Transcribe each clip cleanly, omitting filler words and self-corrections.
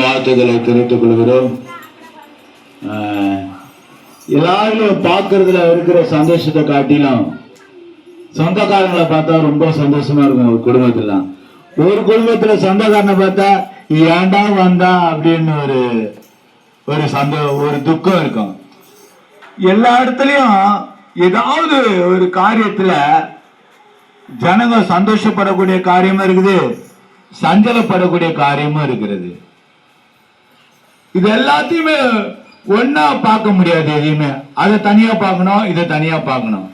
வாழ்த்துக்களை தெரிவித்துக் கொள்கிறோம். எல்லாரும் பார்க்கறதுல இருக்கிற சந்தோஷத்தை காட்டிலும் சொந்தக்காரங்களை பார்த்தா ரொம்ப சந்தோஷமா இருக்கும். ஒரு குடும்பத்துல சொந்தக்காரனை பார்த்தா ஏண்டா வந்தா அப்படின்னு ஒரு துக்கம் இருக்கும். எல்லா இடத்துலயும் ஏதாவது ஒரு காரியத்துல ஜனங்க சந்தோஷப்படக்கூடிய காரியமும் இருக்குது, சஞ்சலப்படக்கூடிய காரியமும் இருக்கிறது. இது எல்லாத்தையுமே ஒன்னா பார்க்க முடியாது. எதையுமே அதை தனியா பார்க்கணும், இதை தனியா பார்க்கணும்.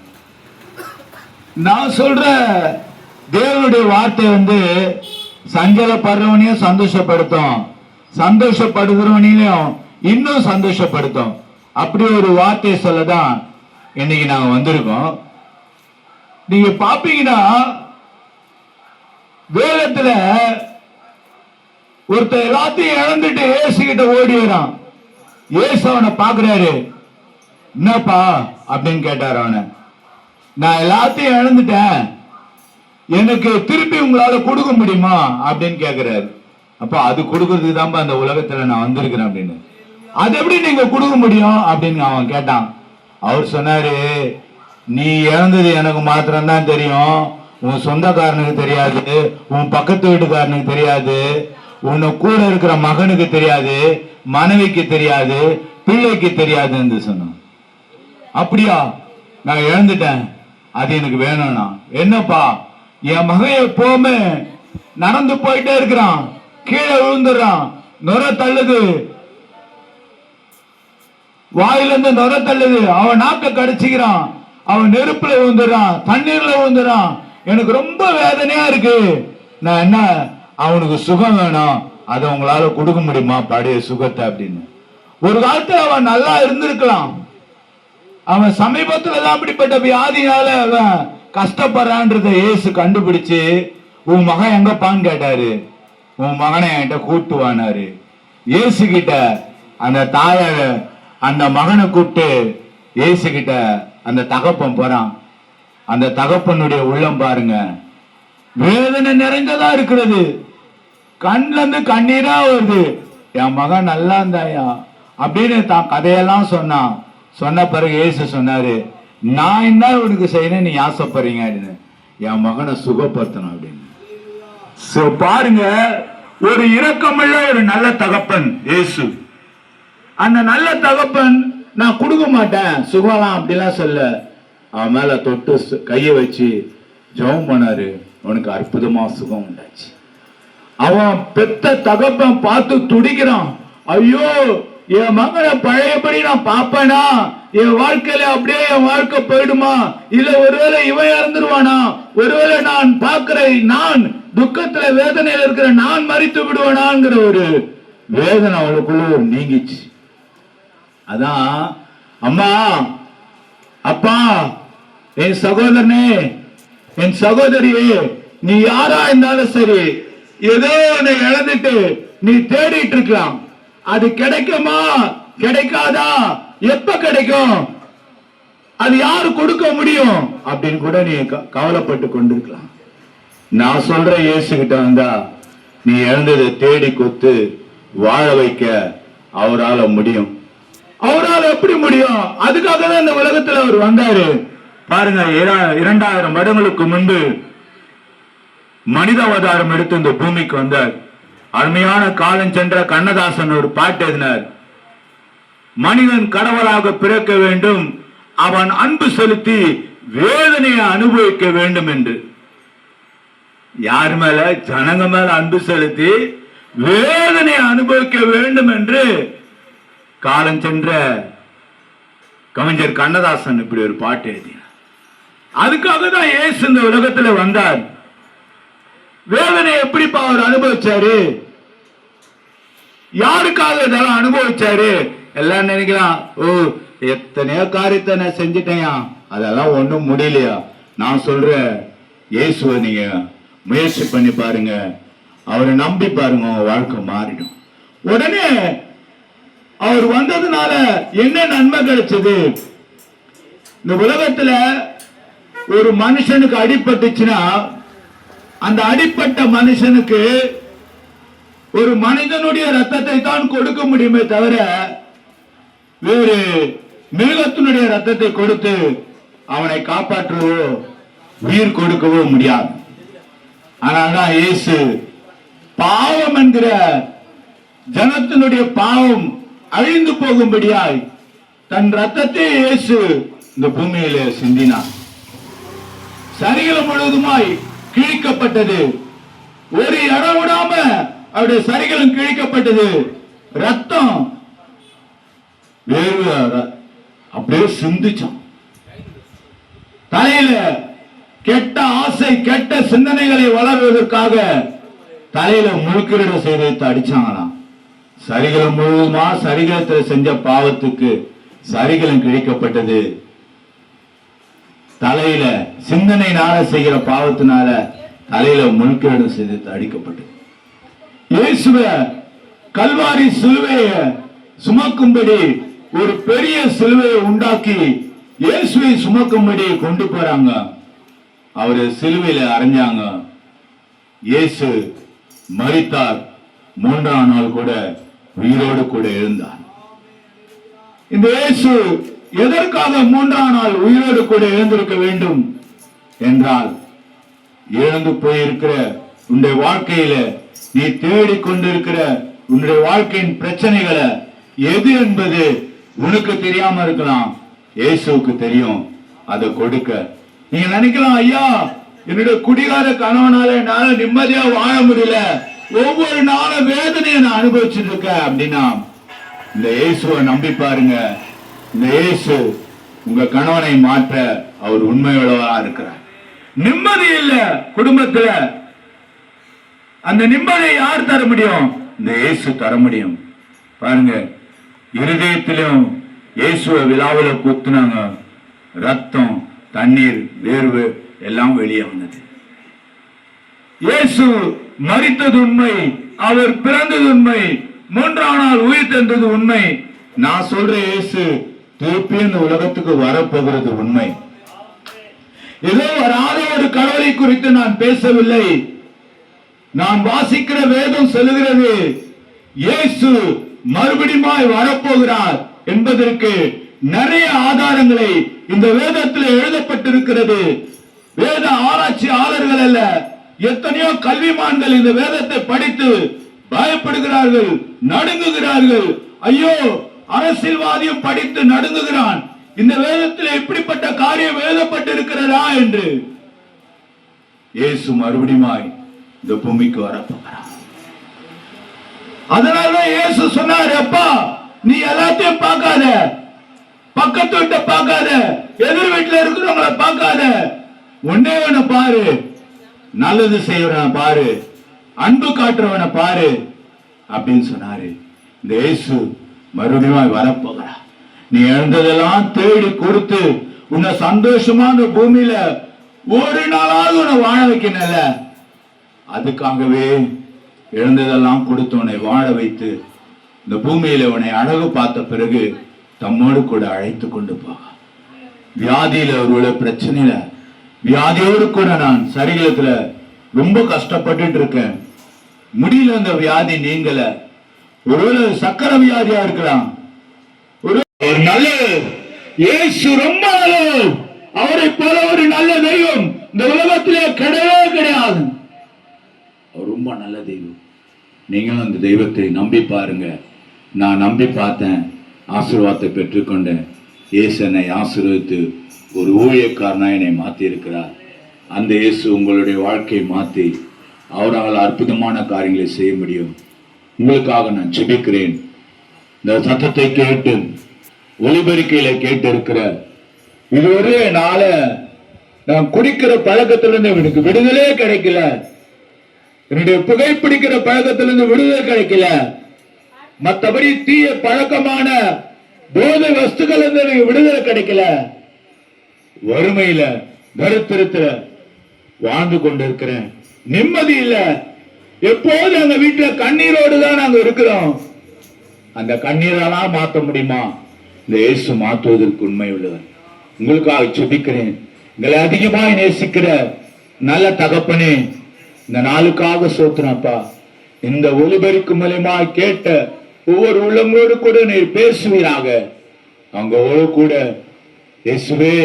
நான் சொல்ற தேவனுடைய வார்த்தை சஞ்சலப்படுறவனையும் சந்தோஷப்படுத்தும், சந்தோஷப்படுகிறவனையும் இன்னும் சந்தோஷப்படுத்தும். அப்படி ஒரு வார்த்தையை சொல்லதான் இன்னைக்கு நாங்க வந்திருக்கோம். நீங்க பாப்பீங்கன்னா வேதத்துல ஒருத்தர் எல்லாத்தையும் இழந்துட்டு ஏசு கிட்ட ஓடி வரான். ஏசு அவனை பாக்குறாரு. என்னப்பா அப்படின்னு கேட்டாரு. அவனை, நான் எல்லாத்தையும் இழந்துட்டேன், எனக்கு திருப்பி உங்களால கொடுக்க முடியுமா அப்படின்னு கேக்குறாரு. அப்ப அது கொடுக்கறதுக்கு தான் அந்த உலகத்துல நான் வந்திருக்கிறேன் அப்படின்னு. அது எப்படி நீங்க கொடுக்க முடியும் அப்படின்னு அவன் கேட்டான். அவர் சொன்னாரு, நீ இழந்தது எனக்கு மாத்திரம்தான் தெரியும், உன் சொந்தக்காரனுக்கு தெரியாது, உன் பக்கத்து வீட்டுக்காரனுக்கு தெரியாது, உன்னை கூட இருக்கிற மகனுக்கு தெரியாது, மனைவிக்கு தெரியாது, பிள்ளைக்கு தெரியாதுன்னு சொன்னான். அப்படியா, நான் இழந்துட்டேன், அது எனக்கு வேணும்னா. என்னப்பா, என் மகன் எப்பவுமே நடந்து போயிட்டே இருக்கிறான், கீழே விழுந்துடுறான், நுர தள்ளுது, வாயிலிருந்து நுர தள்ளுது, அவன் நாக்க கடிச்சுக்கிறான், அவன் நெருப்புல விழுந்துடுறான், தண்ணீர்ல விழுந்துடுறான், எனக்கு ரொம்ப வேதனையா இருக்கு. நான் என்ன, அவனுக்கு சுகம் வேணும், அதை உங்களால கொடுக்க முடியுமா பழைய சுகத்தை அப்படின்னு. ஒரு காலத்துல அவன் நல்லா இருந்திருக்கலாம். அவன் சமீபத்துலதான் அப்படிப்பட்ட வியாதினால அவன் கஷ்டப்படுறான்றத இயேசு கண்டுபிடிச்சு, உன் மகன் எங்கப்பான்னு கேட்டாரு. உன் மகனை என்கிட்ட கூட்டுவானாரு. இயேசு கிட்ட அந்த தாய அந்த மகனை கூப்பிட்டு இயேசு கிட்ட அந்த தகப்பன் போறான். அந்த தகப்பனுடைய உள்ளம் பாருங்க, வேதனை நிறைந்ததா இருக்கிறது, கண்ல இருந்து கண்ணீரா வருது. என் மகன் நல்லா இருந்தாயா அப்படின்னு தான் கதையெல்லாம் சொன்னான். சொன்ன பிறகு இயேசு சொன்னாரு, நான் என்ன உனக்கு செய்யணும் நீ ஆசைப்படுறீங்க அப்படின்னு. என் மகனை சுகப்படுத்தணும் அப்படின்னு. பாருங்க, ஒரு இரக்கமுள்ள ஒரு நல்ல தகப்பன் இயேசு. அந்த நல்ல தகப்பன் நான் கொடுக்க மாட்டேன் சுகலாம் அப்படிலாம் சொல்ல, அவன் மேல தொட்டு கைய வச்சு ஜெபம் பண்ணாரு. அவனுக்கு அற்புதமா சுகம் உண்டாச்சு. அவன் பெத்த தகப்பன் பார்த்து துடிக்கிறான். ஐயோ, என் மகனை பழையபடி நான் பாப்பேனா, என் வாழ்க்கையில அப்படியே என் வாழ்க்கை போயிடுமா, இல்ல ஒருவேளை இவன் இறந்துருவானா, ஒருவேளை நான் பார்க்கிறேன், நான் துக்கத்துல வேதனையில இருக்கிற நான் மறித்து விடுவானாங்கிற ஒரு வேதனை அவளுக்குள்ள நீங்கிச்சு. அதான், அம்மா, அப்பா, என் சகோதரனே, என் சகோதரியே, நீ யாரா இருந்தாலும் சரி, ஏதோ ஒண்ணு இழந்துட்டு நீ தேடிட்டு இருக்கலாம். அது கிடைக்குமா, கிடைக்காதா, எப்ப கிடைக்கும், அது யாரு கொடுக்க முடியும் அப்படின்னு கூட நீ கவலைப்பட்டு கொண்டிருக்கலாம். நான் சொல்ற இயேசு கிட்ட வந்தா நீ இழந்ததை தேடி கொத்து வாழ வைக்க அவரால முடியும். அவரால் எப்படி முடியும்? அதுக்காக தான் இந்த உலகத்துல அவர் வந்தாரு. பாருங்க, 2000 வருடங்களுக்கு முன்பு மனித அவதாரம் எடுத்து இந்த பூமிக்கு வந்தார். அருமையான காலம் சென்ற கண்ணதாசன் ஒரு பாட்டு எழுதினார். மனிதன் கடவுளாக பிறக்க வேண்டும், அவன் அன்பு செலுத்தி வேதனையை அனுபவிக்க வேண்டும் என்று. யார் மேல? ஜனங்க மேல அன்பு செலுத்தி வேதனையை அனுபவிக்க வேண்டும் என்று காலம் சென்ற கவிஞர் கண்ணதாசன் இப்படி ஒரு பாட்டு எழுதினார். அதுக்காக தான் இயேசு இந்த உலகத்துல வந்தார். வேதனை எப்படிப்பா அவர் அனுபவிச்சாரு, யாருக்காக இதெல்லாம் அனுபவிச்சாரு? எல்லாம் நினைக்கலாம், ஓ எத்தனையோ காரியத்தை நான் செஞ்சிட்டேயா, அதெல்லாம் ஒண்ணும் முடியலையா. நான் சொல்றேன், இயேசுவை நீங்க முயற்சி பண்ணி பாருங்க, அவரை நம்பி பாருங்க, உங்க வாழ்க்கை மாறிடும். உடனே அவர் வந்ததுனால என்ன நன்மை கிடைச்சது? இந்த உலகத்துல ஒரு மனுஷனுக்கு அடிபட்டுச்சுன்னா அந்த அடிப்பட்ட மனுஷனுக்கு ஒரு மனிதனுடைய ரத்தத்தை தான் கொடுக்க முடியுமே தவிர வேறு மிருகத்தினுடைய ரத்தத்தை கொடுத்து அவனை காப்பாற்றவோ உயிர் கொடுக்கவோ முடியாது. ஆனால்தான் இயேசு பாவம் என்கிற ஜனத்தினுடைய பாவம் அழிந்து போகும்படியாய் தன் ரத்தத்தை இயேசு இந்த பூமியில சிந்தினார். சரிகள் முழுவதுமாய் கிழிக்கப்பட்டது, ஒரு இடம் விடாம அவருடைய சரிகளும் கிழிக்கப்பட்டது. ரத்தம் வேர்வை அப்படியே சிந்திச்சான். தலையில கெட்ட ஆசை கெட்ட சிந்தனைகளை வளர்வதற்காக தலையில முழுக்கிட செய்து அடிச்சாங்களாம். சரிகளும் முழுவதுமா சரிகளத்தில் செஞ்ச பாவத்துக்கு சரிகளும் கிழிக்கப்பட்டது. தலையில சிந்தனையினால செய்கிற பாவத்தினால தலையில முழுக்கிட செய்து அடிக்கப்பட்டது. இயேசுவ கல்வாரி சிலுவைய சுமக்கும்படி ஒரு பெரிய சிலுவையை உண்டாக்கி இயேசுவை சுமக்கும்படி கொண்டு போறாங்க. அவரு சிலுவையில அரைஞ்சாங்க. இயேசு மரித்தார், மூன்றாம் நாள் கூட உயிரோடு கூட எழுந்தார். இந்த இயேசு எதற்காக மூன்றாம் நாள் உயிரோடு கூட எழுந்திருக்க வேண்டும் என்றால், இழந்து போயிருக்கிற உன்னுடைய வாழ்க்கையில நீ தேடிக் கொண்டிருக்கிற உன்னுடைய வாழ்க்கையின் பிரச்சனைகளை எது என்பது உனக்கு தெரியாம இருக்கலாம், இயேசுவுக்கு தெரியும். அதை கொடுக்க நீங்க நினைக்கலாம், ஐயா என்னுடைய குடிகார கணவனால என்னால நிம்மதியா வாழ முடியல, ஒவ்வொரு நாளும் வேதனையை நான் அனுபவிச்சுட்டு இருக்கேன் அப்படின்னா, இந்த இயேசுவை நம்பி பாருங்க. இந்த இயேசு உங்க கணவனை மாற்ற அவர் உண்மையுள்ளவரா இருக்கிறார். நிம்மதி இல்ல குடும்பத்துல, அந்த நிம்மதியை யார் தர முடியும்? இந்த இயேசு தர முடியும். பாருங்க, இருதயத்திலும் இயேசுவை விழாவில குத்துனாங்க. ரத்தம், தண்ணீர், வேர்வு எல்லாம் வெளியே வந்தது. இயேசு மரித்தது உண்மை, அவர் பிறந்தது உண்மை, மூன்றாம் நாள் உயிர் தந்தது உண்மை. நான் சொல்ற இயேசு திருப்பி இந்த உலகத்துக்கு வரப்போகிறது உண்மை. ஏதோ வராத ஒரு கடவுளை குறித்து நான் பேசவில்லை. நான் வாசிக்கிற வேதம் சொல்லுகிறது, இயேசு மறுபடியும் வரப்போகிறார் என்பதற்கு நிறைய ஆதாரங்களை இந்த வேதத்தில் எழுதப்பட்டிருக்கிறது. வேத ஆராய்ச்சியாளர்கள் அல்ல, எத்தனையோ கல்விமான்கள் இந்த வேதத்தை படித்து பயப்படுகிறார்கள், நடுங்குகிறார்கள். ஐயோ, அரசியல்வாதியும் படித்து நடுங்குகிறான், இந்த வேதத்தில் இப்படிப்பட்ட காரியம் எழுதப்பட்டிருக்கிறதா என்று. இயேசு மறுபடியும் இந்த பூமிக்கு வரப்போகிறார். அதனாலதான் இயேசு சொன்னார், அப்பா நீ எல்லாத்தையும் பார்க்காத, பக்கத்து வீட்டை பார்க்காத, எதிர் வீட்டுல இருக்கிறவங்களை பார்க்காத, ஒன்னே ஒண்ணு பாரு, நல்லது செய்யறவனை பாரு, அன்பு காட்டுறவனை பாரு அப்படின்னு சொன்னாரு. இந்த இயேசு மறுபடியும் வரப்போகிறார். நீ இழந்ததெல்லாம் தேடி கொடுத்து உன்னை சந்தோஷமா இந்த பூமியில ஒரு நாளாவது உன்னை வாழ வைக்கணும்ல, அதுக்காகவே இழந்ததெல்லாம் கொடுத்து உன்னை வாழ வைத்து இந்த பூமியில உன்னை அழகு பார்த்த பிறகு தம்மோடு கூட அழைத்து கொண்டு போக. வியாதியில ஒரு பிரச்சனையில வியாதியோடு கூட நான் சரீரத்துல ரொம்ப கஷ்டப்பட்டு இருக்கேன், முடியல, அந்த வியாதி நீங்கல, ஒருவேளை சக்கரை வியாதியா இருக்கலாம், ஒரு நல்ல இயேசு ரொம்ப நல்லது, அவரை போல ஒரு நல்ல தெய்வம் இந்த உலகத்திலே கிடையவே கிடையாது. அவர் ரொம்ப நல்ல தெய்வம். நீங்களும் அந்த தெய்வத்தை நம்பி பாருங்க. நான் நம்பி பார்த்தேன், ஆசீர்வாதத்தை பெற்றுக்கொண்டேன். இயேசு என்னை ஆசீர்வதித்து ஒரு ஊழியக்காரனா என்னை மாற்றி இருக்கிறார். அந்த இயேசு உங்களுடைய வாழ்க்கையை மாற்றி அவரால் அற்புதமான காரியங்களை செய்ய முடியும். உங்களுக்காக நான் ஜெபிக்கிறேன். இந்த சத்தத்தை கேட்டு ஒலிபெருக்கையில கேட்டு இருக்கிற இதுவரை நான் குடிக்கிற பழக்கத்திலிருந்து எனக்கு விடுதலே கிடைக்கல, என்னுடைய புகைப்பிடிக்கிற பழக்கத்திலிருந்து விடுதலை கிடைக்கல, மற்றபடி தீய பழக்கமான போதை வஸ்துக்கள் எனக்கு விடுதலை கிடைக்கல, வறுமையில தரித்திரத்துல வாழ்ந்து கொண்டிருக்கிறேன், நிம்மதி இல்ல, எப்போது எங்க வீட்டுல கண்ணீரோடு தான் நாங்க இருக்கிறோம். அந்த கண்ணீரெல்லாம் மாற்ற முடியுமா? இந்த இயேசு மாற்றுவதற்கு உண்மை உள்ளவர். உங்களுக்காக ஜெபிக்கிறேன். எங்களை அதிகமாய் நேசிக்கிற நல்ல தகப்பனே, இந்த நாளுக்காக சோத்திரப்பா. இந்த ஒலிபெருக்கு மூலமா கேட்ட ஒவ்வொரு உள்ளங்களோடு கூட நீர் பேசுவீராக. அவங்களோடு கூட இயேசுவே,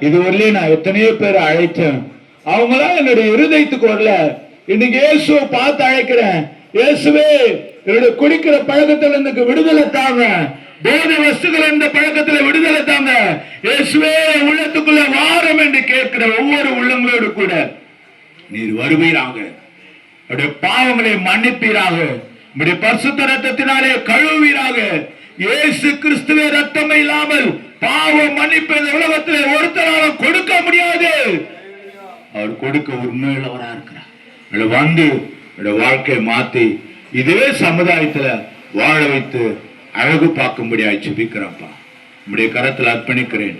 இதுவரையிலே நான் எத்தனையோ பேரை அழைத்தேன், அவங்களாம் என்னுடைய இருதயத்துக்கு வரல. இன்னைக்கு இயேசுவை பார்த்து அழைக்கிறேன். இயேசுவே, என்னுடைய குடிக்கிற பழக்கத்துல இருந்து விடுதலை தாங்க, போதை வஸ்துகள் இந்த பழக்கத்துல விடுதலை தாங்க. இயேசுவே, உள்ளத்துக்குள்ள வாரம் என்று கேட்கிற ஒவ்வொரு உள்ளங்களோடு கூட நீர் வருவீராக. அவருடைய பாவங்களை மன்னிப்பீராக. உம்முடைய பரிசுத்த ரத்தத்தினாலே கழுவீராக. இயேசு கிறிஸ்துவே ரத்தம் இல்லாமல் பாவ மன்னிப்பு இந்த உலகத்தில் ஒருத்தராலும் கொடுக்க முடியாது. அவர் கொடுக்க உண்மையுள்ளவரா இருக்கிறார். வந்து வாழ்க்கையை மாத்தி இதே சமுதாயத்துல வாழ வைத்து அழகு பார்க்கும்படியா ஜெபிக்கிறப்பா. உம்முடைய கரத்தில் அர்ப்பணிக்கிறேன்.